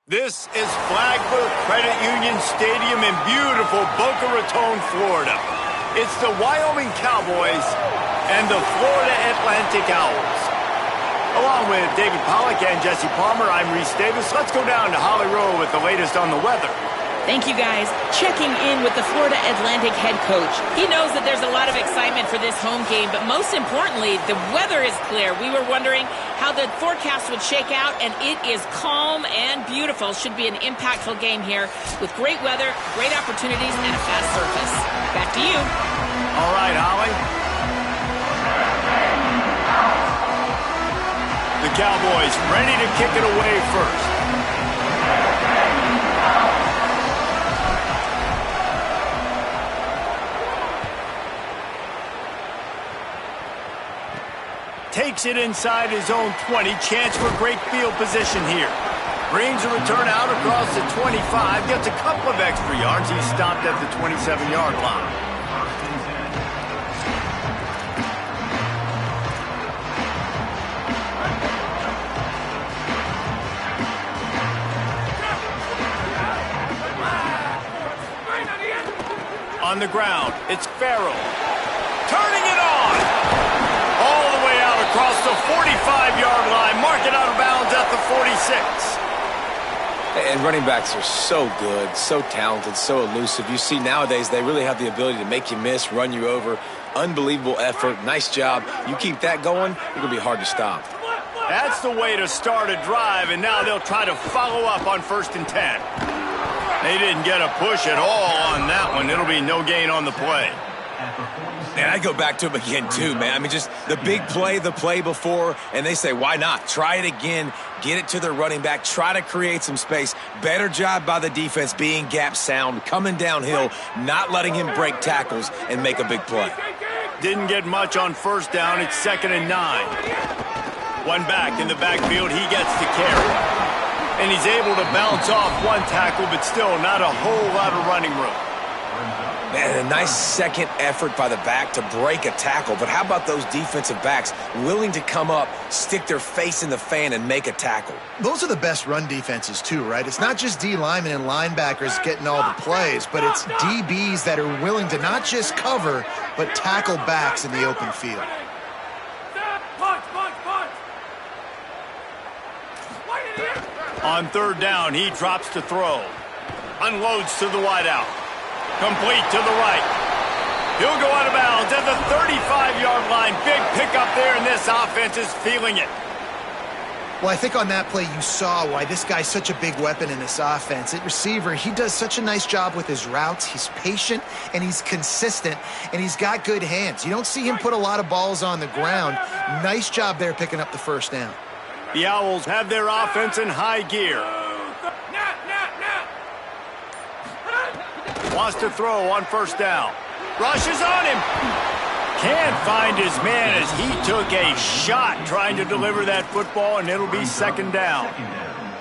This is Flagler Credit Union Stadium in beautiful Boca Raton, Florida. It's the Wyoming Cowboys and the Florida Atlantic Owls. Along with David Pollack and Jesse Palmer, I'm Reese Davis. Let's go down to Holly Rowe with the latest on the weather. Thank you, guys. Checking in with the Florida Atlantic head coach. He knows that there's a lot of excitement for this home game, but most importantly, the weather is clear. We were wondering how the forecast would shake out, and it is calm and beautiful. Should be an impactful game here with great weather, great opportunities, and a fast surface. Back to you. All right, Holly. The Cowboys ready to kick it away first. Takes it inside his own 20. Chance for great field position here. Brings a return out across the 25. Gets a couple of extra yards. He's stopped at the 27-yard line. On the ground, it's Farrell. Turning it on! Across the 45-yard line, mark it out of bounds at the 46. And running backs are so good, so talented, so elusive. You see nowadays they really have the ability to make you miss, run you over. Unbelievable effort. Nice job. You keep that going, it's going to be hard to stop. That's the way to start a drive, and now they'll try to follow up on 1st and 10. They didn't get a push at all on that one. It'll be no gain on the play. And I go back to him again, too, man. I mean, just the big play, the play before, and they say, why not? Try it again, get it to their running back, try to create some space. Better job by the defense being gap sound, coming downhill, not letting him break tackles and make a big play. Didn't get much on 1st down. It's 2nd and 9. One back in the backfield. He gets the carry. And he's able to bounce off one tackle, but still not a whole lot of running room. Man, a nice second effort by the back to break a tackle. But how about those defensive backs willing to come up, stick their face in the fan, and make a tackle? Those are the best run defenses, too, right? It's not just D linemen and linebackers getting all the plays, but it's DBs that are willing to not just cover, but tackle backs in the open field. On 3rd down, he drops to throw. Unloads to the wideout. Complete to the right. He'll go out of bounds at the 35-yard line. Big pickup there, and this offense is feeling it. Well, I think on that play you saw why this guy's such a big weapon in this offense. At receiver, he does such a nice job with his routes. He's patient, and he's consistent, and he's got good hands. You don't see him put a lot of balls on the ground. Nice job there picking up the 1st down. The Owls have their offense in high gear. Wants to throw on 1st down. Rushes on him. Can't find his man as he took a shot trying to deliver that football, and it'll be 2nd down.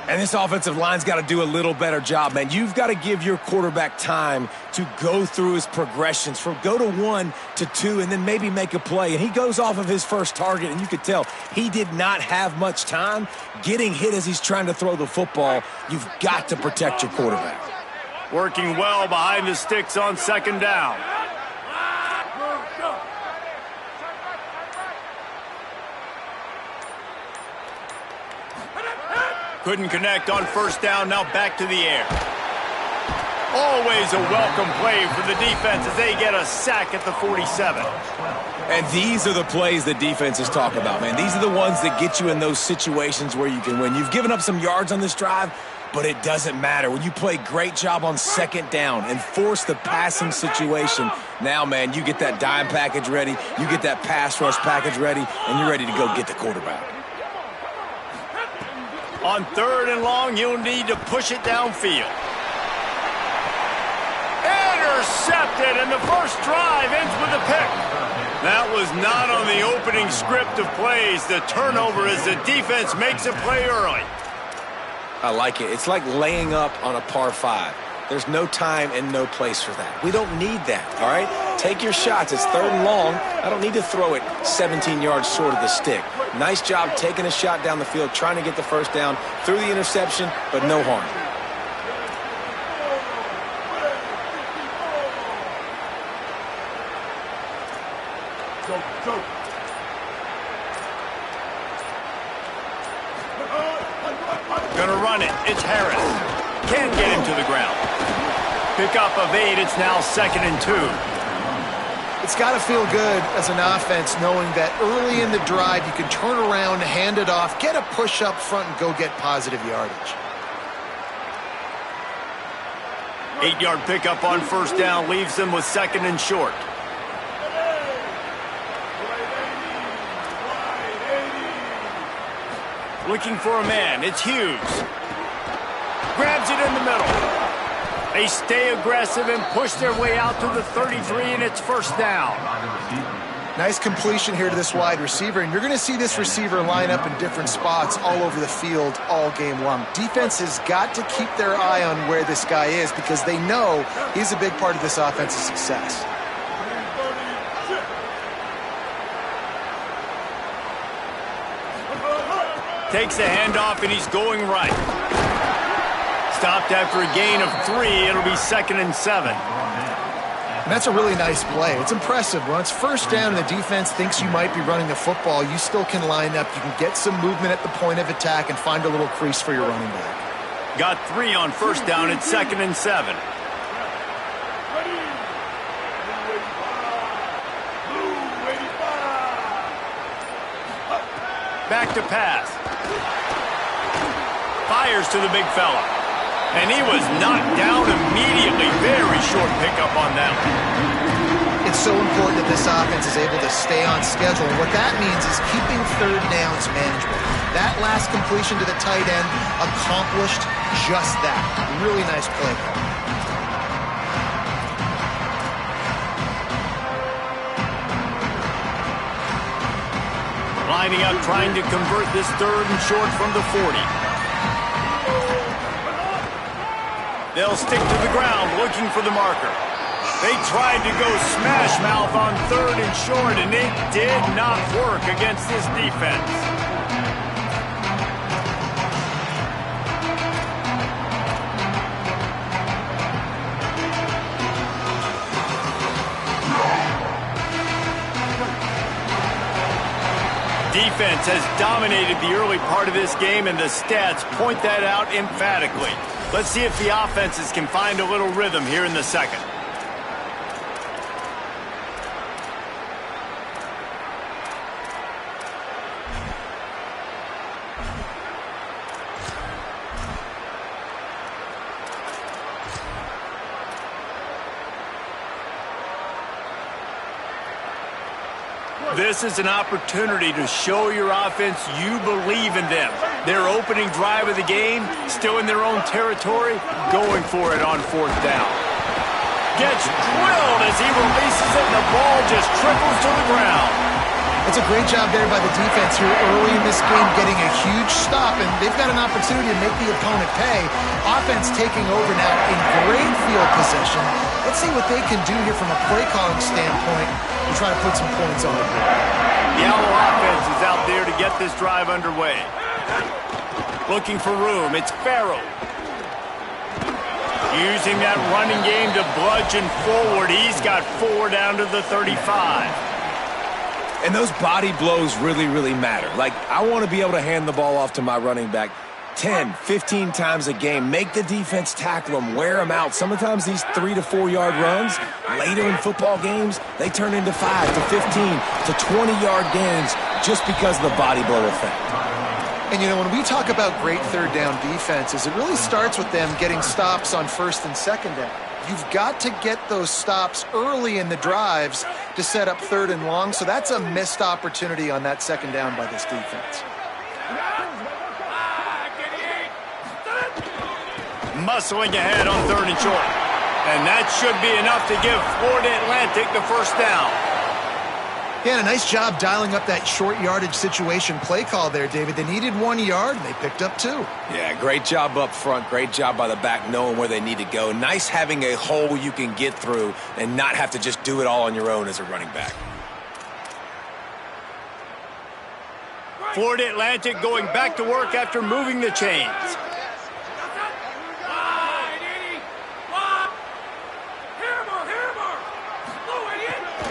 And this offensive line's got to do a little better job, man. You've got to give your quarterback time to go through his progressions from go to 1 to 2 and then maybe make a play. And he goes off of his first target, and you could tell he did not have much time getting hit as he's trying to throw the football. You've got to protect your quarterback. Working well behind the sticks on 2nd down. Couldn't connect on 1st down, now back to the air. Always a welcome play for the defense as they get a sack at the 47. And these are the plays that defenses talk about, man. These are the ones that get you in those situations where you can win. You've given up some yards on this drive, but it doesn't matter. When you play great job on 2nd down and force the passing situation, now, man, you get that dime package ready, you get that pass rush package ready, and you're ready to go get the quarterback. On 3rd and long, you'll need to push it downfield. Intercepted, and the first drive ends with a pick. That was not on the opening script of plays. The turnover as the defense makes a play early. I like it. It's like laying up on a par 5. There's no time and no place for that. We don't need that, all right? Take your shots. It's 3rd and long. I don't need to throw it 17 yards short of the stick. Nice job taking a shot down the field, trying to get the 1st down through the interception, but no harm. Gonna run it. It's Harris. Can't get him to the ground. Pickup of 8. It's now 2nd and 2. It's got to feel good as an offense knowing that early in the drive you can turn around, hand it off, get a push up front, and go get positive yardage. 8-yard pickup on 1st down leaves them with 2nd and short. Looking for a man. It's Hughes. Grabs it in the middle. They stay aggressive and push their way out to the 33, and it's 1st down. Nice completion here to this wide receiver, and you're going to see this receiver line up in different spots all over the field all game long. Defense has got to keep their eye on where this guy is because they know he's a big part of this offense's success. Takes the handoff, and he's going right. Stopped after a gain of 3. It'll be 2nd and 7. And that's a really nice play. It's impressive. When it's 1st down and the defense thinks you might be running the football, you still can line up. You can get some movement at the point of attack and find a little crease for your running back. Got 3 on 1st down. It's 2nd and 7. Back to pass. Fires to the big fella. And he was knocked down immediately. Very short pickup on that one. It's so important that this offense is able to stay on schedule. And what that means is keeping 3rd downs manageable. That last completion to the tight end accomplished just that. Really nice play call. Lining up, trying to convert this 3rd and short from the 40. They'll stick to the ground, looking for the marker. They tried to go smash mouth on 3rd and short, and it did not work against this defense. Defense has dominated the early part of this game, and the stats point that out emphatically. Let's see if the offenses can find a little rhythm here in the 2nd. This is an opportunity to show your offense you believe in them. Their opening drive of the game, still in their own territory, going for it on 4th down. Gets drilled as he releases it, and the ball just trickles to the ground. It's a great job there by the defense here early in this game, getting a huge stop, and they've got an opportunity to make the opponent pay. Offense taking over now in great field possession. Let's see what they can do here from a play calling standpoint to try to put some points on the board. The Owl offense is out there to get this drive underway. Looking for room. It's Farrell. Using that running game to bludgeon forward. He's got 4 down to the 35. And those body blows really, really matter. Like, I want to be able to hand the ball off to my running back 10, 15 times a game. Make the defense tackle them, wear them out. Sometimes these 3 to 4 yard runs, later in football games, they turn into 5 to 15 to 20-yard gains just because of the body blow effect. And, you know, when we talk about great 3rd down defenses, it really starts with them getting stops on 1st and 2nd down. You've got to get those stops early in the drives to set up 3rd and long, so that's a missed opportunity on that 2nd down by this defense. Muscling ahead on 3rd and short. And that should be enough to give Florida Atlantic the 1st down. Yeah, and a nice job dialing up that short yardage situation play call there, David. They needed 1 yard, and they picked up 2. Yeah, great job up front. Great job by the back knowing where they need to go. Nice having a hole you can get through and not have to just do it all on your own as a running back. Florida Atlantic going back to work after moving the chains.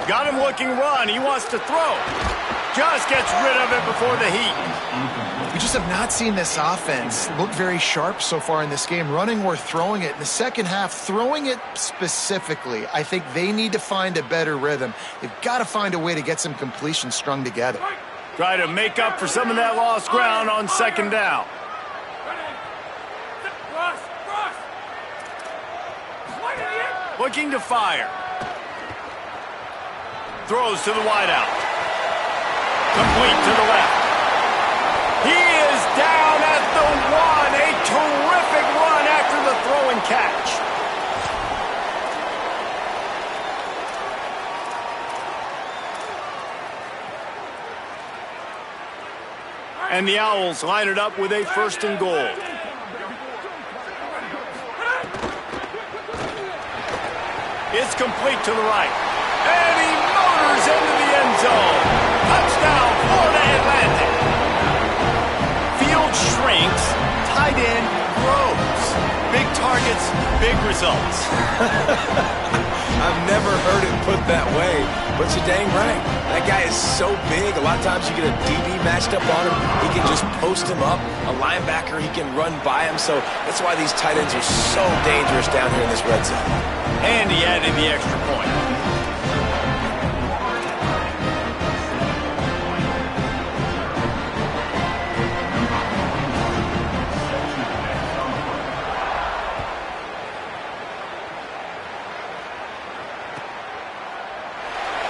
Got him looking run. He wants to throw. just gets rid of it before the heat. We just have not seen this offense look very sharp so far in this game, running or throwing it. In the second half, throwing it specifically, I think they need to find a better rhythm. They've got to find a way to get some completions strung together. Try to make up for some of that lost ground on second down. Looking to fire. Throws to the wideout. Complete to the left. He is down at the one. A terrific run after the throw and catch. And the Owls line it up with a 1st and goal. It's complete to the right. And he motors into the end zone. Touchdown, Florida Atlantic. Field shrinks, tight end grows. Big targets, big results. I've never heard it put that way, but you're dang right. That guy is so big. A lot of times you get a DB matched up on him. He can just post him up. A linebacker, he can run by him. So that's why these tight ends are so dangerous down here in this red zone. And he added the extra point.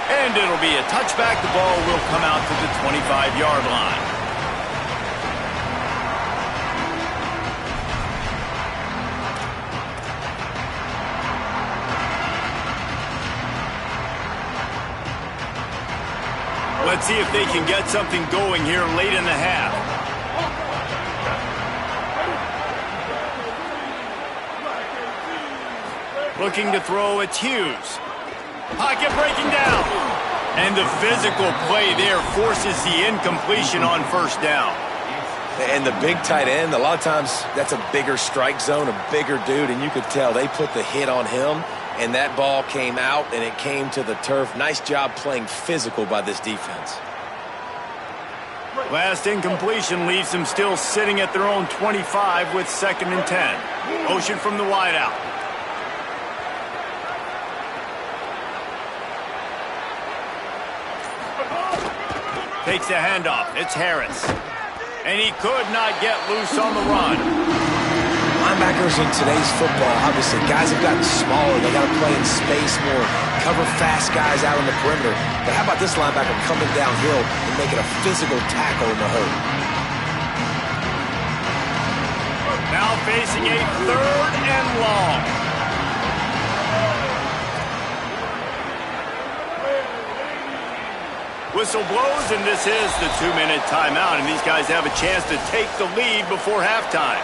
And it'll be a touchback. The ball will come out to the 25-yard line. Let's see if they can get something going here late in the half. Looking to throw, it's Hughes. Pocket breaking down. And the physical play there forces the incompletion on 1st down. And the big tight end, a lot of times that's a bigger strike zone, a bigger dude, and you could tell they put the hit on him, and that ball came out, and it came to the turf. Nice job playing physical by this defense. Last incompletion leaves them still sitting at their own 25 with 2nd and 10. Motion from the wideout. Takes the handoff. It's Harris. And he could not get loose on the run. Linebackers in today's football, obviously, guys have gotten smaller. They got to play in space more, cover fast guys out on the perimeter. But how about this linebacker coming downhill and making a physical tackle in the hole? Now facing a 3rd and long. Whistle blows, and this is the 2-minute timeout, and these guys have a chance to take the lead before halftime.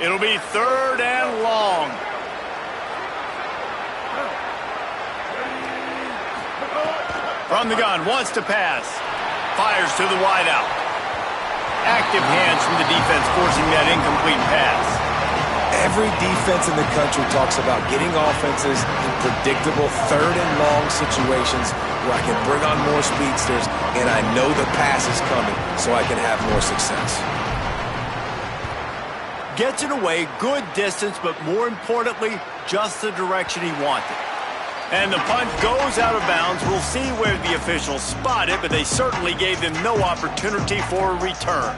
It'll be 3rd and long. From the gun, wants to pass. Fires to the wideout. Active hands from the defense forcing that incomplete pass. Every defense in the country talks about getting offenses in predictable 3rd and long situations where I can bring on more speedsters and I know the pass is coming so I can have more success. Gets it away, good distance, but more importantly, just the direction he wanted. And the punt goes out of bounds. We'll see where the officials spot it, but they certainly gave them no opportunity for a return.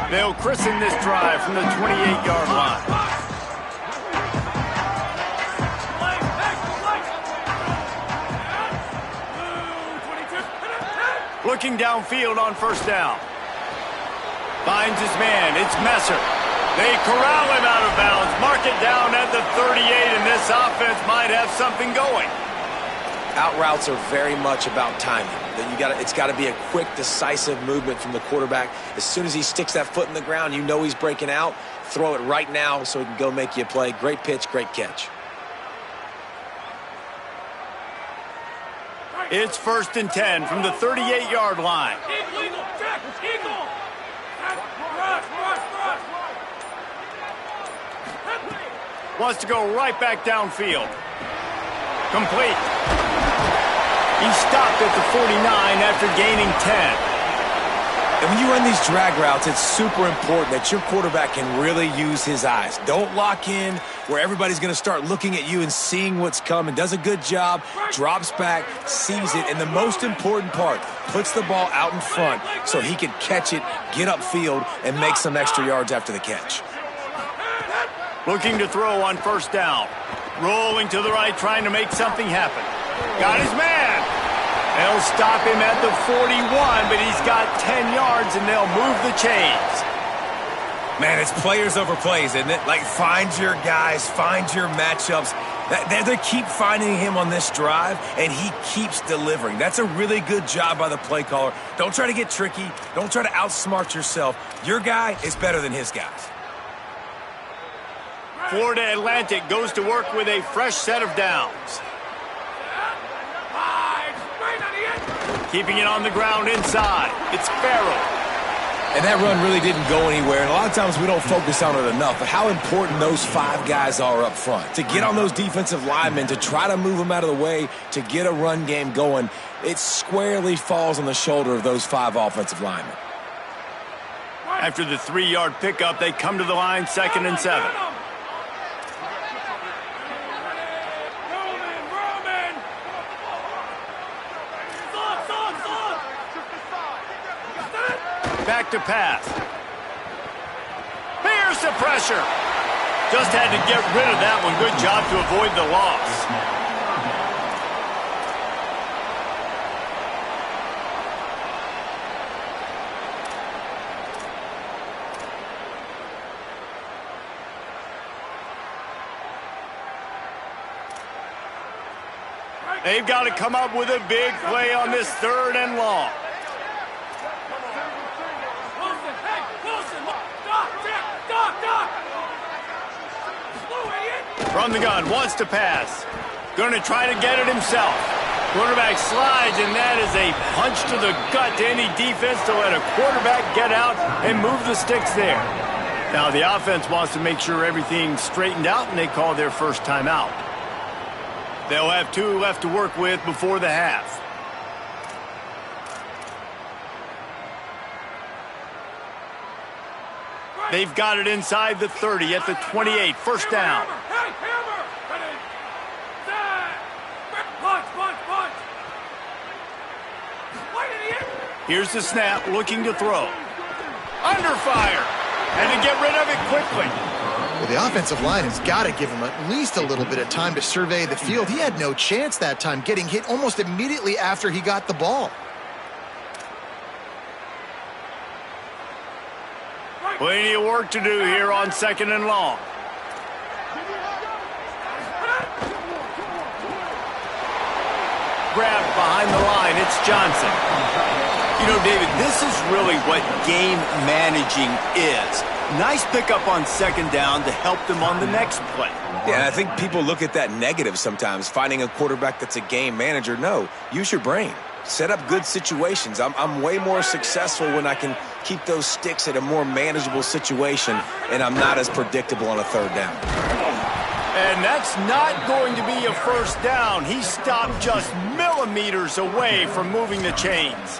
They'll christen this drive from the 28-yard line. Looking downfield on 1st down. Finds his man. It's Messer. They corral him out of bounds. Mark it down at the 38, and this offense might have something going. Out routes are very much about timing. It's got to be a quick, decisive movement from the quarterback. As soon as he sticks that foot in the ground, you know he's breaking out. Throw it right now so he can go make you a play. Great pitch, great catch. It's 1st and 10 from the 38-yard line. Wants to go right back downfield. Complete. He stopped at the 49 after gaining 10. And when you run these drag routes, it's super important that your quarterback can really use his eyes. Don't lock in where everybody's going to start looking at you and seeing what's coming. Does a good job, drops back, sees it, and the most important part, puts the ball out in front so he can catch it, get upfield, and make some extra yards after the catch. Looking to throw on 1st down. Rolling to the right, trying to make something happen. Got his man. They'll stop him at the 41, but he's got 10 yards, and they'll move the chains. Man, it's players over plays, isn't it? Like, find your guys, find your matchups. They keep finding him on this drive, and he keeps delivering. That's a really good job by the play caller. Don't try to get tricky. Don't try to outsmart yourself. Your guy is better than his guys. Florida Atlantic goes to work with a fresh set of downs. Keeping it on the ground inside. It's Farrell. And that run really didn't go anywhere. And a lot of times we don't focus on it enough. But how important those 5 guys are up front. To get on those defensive linemen, to try to move them out of the way, to get a run game going, it squarely falls on the shoulder of those 5 offensive linemen. After the 3-yard pickup, they come to the line 2nd and 7. Back to pass. Here's the pressure. Just had to get rid of that one. Good job to avoid the loss. They've got to come up with a big play on this 3rd and long. From the gun, wants to pass. Going to try to get it himself. Quarterback slides, and that is a punch to the gut to any defense to let a quarterback get out and move the sticks there. Now the offense wants to make sure everything's straightened out, and they call their first timeout. They'll have 2 left to work with before the half. They've got it inside the 30 at the 28. 1st down. Here's the snap, looking to throw. Under fire. And to get rid of it quickly. Well, the offensive line has got to give him at least a little bit of time to survey the field. He had no chance that time, getting hit almost immediately after he got the ball. Plenty of work to do here on 2nd and long. Grab behind the line. It's Johnson. You know, David, this is really what game managing is. Nice pickup on 2nd down to help them on the next play. Yeah, I think people look at that negative sometimes, finding a quarterback that's a game manager. No, use your brain. Set up good situations. I'm way more successful when I can keep those sticks at a more manageable situation, and I'm not as predictable on a 3rd down. And that's not going to be a 1st down. He stopped just millimeters away from moving the chains.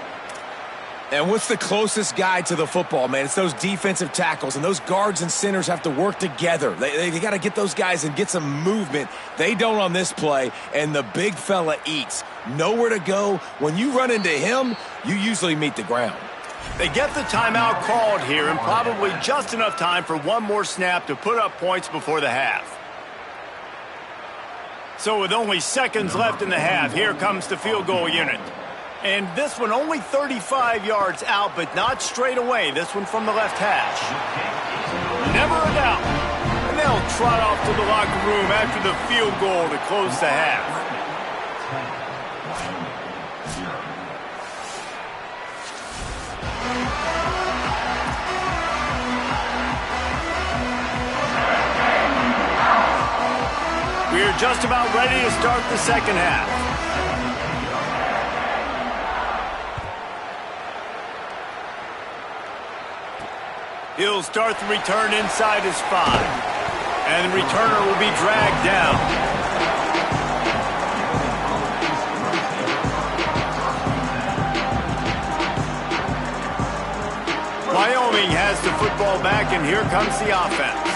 And what's the closest guy to the football, man? It's those defensive tackles, and those guards and centers have to work together. They got to get those guys and get some movement. They don't on this play, and the big fella eats. Nowhere to go. When you run into him, you usually meet the ground. They get the timeout called here, and probably just enough time for one more snap to put up points before the half. So with only seconds left in the half, here comes the field goal unit. And this one only 35 yards out, but not straight away. This one from the left hash. Never a doubt. And they'll trot off to the locker room after the field goal to close the half. We're just about ready to start the second half. He'll start the return inside his 5. And the returner will be dragged down. Wyoming has the football back, and here comes the offense.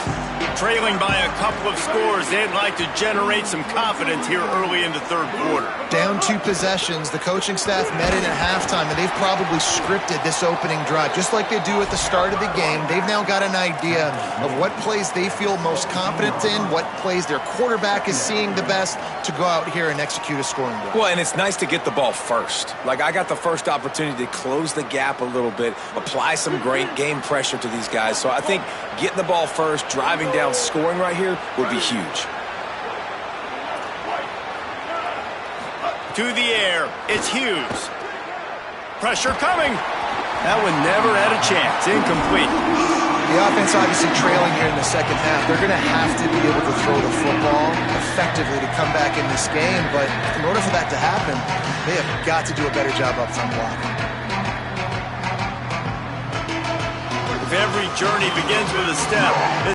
Trailing by a couple of scores, they'd like to generate some confidence here early in the third quarter. Down 2 possessions, the coaching staff met in at halftime, and they've probably scripted this opening drive, just like they do at the start of the game. They've now got an idea of what plays they feel most confident in, what plays their quarterback is seeing the best to go out here and execute a scoring drive. Well, and it's nice to get the ball first. Like, I got the first opportunity to close the gap a little bit, apply some great game pressure to these guys. So I think getting the ball first, driving down, scoring right here would be huge. To the air, it's Hughes. Pressure coming. That one never had a chance. Incomplete. The offense obviously trailing here in the second half. They're going to have to be able to throw the football effectively to come back in this game, but in order for that to happen, they have got to do a better job up front blocking. If every journey begins with a step,